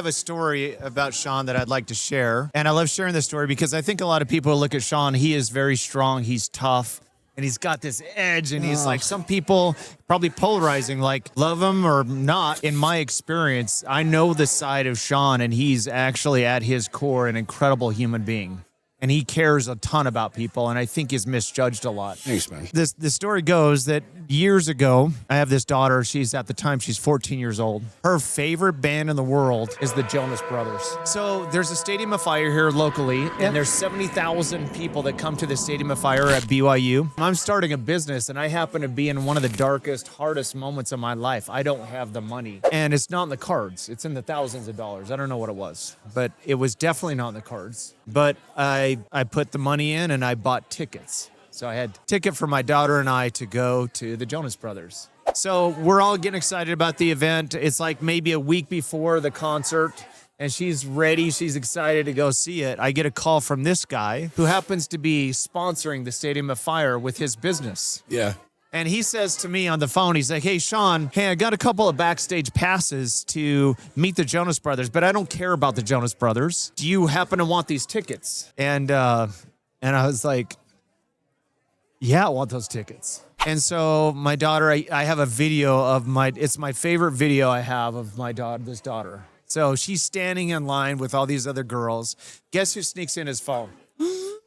have a story about Sean that I'd like to share. And I love sharing this story because I think a lot of people look at Sean. He is very strong. He's tough. And he's got this edge. And he's like, some people probably polarizing, like love him or not. In my experience, I know the side of Sean, and he's actually at his core an incredible human being. And he cares a ton about people, and I think he's misjudged a lot. Thanks, man. The story goes that years ago, I have this daughter. At the time, she's 14 years old. Her favorite band in the world is the Jonas Brothers. So there's a Stadium of Fire here locally, and there's 70,000 people that come to the Stadium of Fire at BYU. I'm starting a business, and I happen to be in one of the darkest, hardest moments of my life. I don't have the money, and it's not in the cards. It's in the thousands of dollars. I don't know what it was, but it was definitely not in the cards. But I put the money in and I bought tickets. So I had a ticket for my daughter and I to go to the Jonas Brothers. So we're all getting excited about the event. It's like maybe a week before the concert and she's ready. She's excited to go see it. I get a call from this guy who happens to be sponsoring the Stadium of Fire with his business. Yeah. And he says to me on the phone, he's like, hey, Sean, I got a couple of backstage passes to meet the Jonas Brothers, but I don't care about the Jonas Brothers. Do you happen to want these tickets? And I was like, yeah, I want those tickets. And so my daughter, I have a video of it's my favorite video I have of this daughter. So she's standing in line with all these other girls. Guess who sneaks in his phone?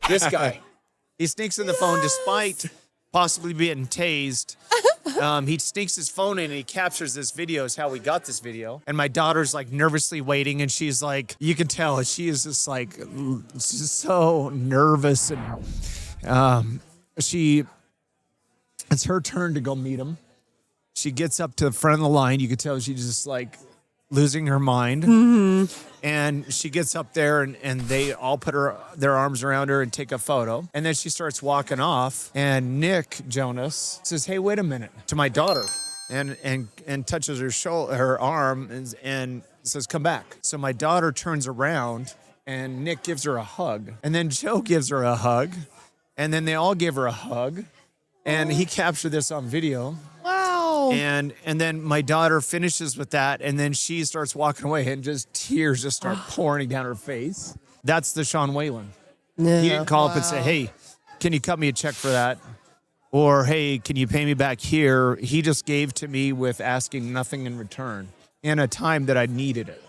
This guy. He sneaks in the phone despite possibly being tased. He sneaks his phone in and he captures this video, is how we got this video. And my daughter's like nervously waiting, and she's like, you can tell she is just like, she's so nervous. And it's her turn to go meet him. She gets up to the front of the line. You could tell she's just like losing her mind. Mm-hmm. And she gets up there and they all put their arms around her and take a photo. And then she starts walking off. And Nick Jonas says, hey, wait a minute, to my daughter, and touches her arm and says, come back. So my daughter turns around and Nick gives her a hug. And then Joe gives her a hug. And then they all give her a hug. And he captured this on video. Wow. And then my daughter finishes with that, and then she starts walking away, and just tears just start pouring down her face. That's the Sean Whalen. Yeah, He didn't call up and say, hey, can you cut me a check for that? Or, hey, can you pay me back here? He just gave to me with asking nothing in return in a time that I needed it.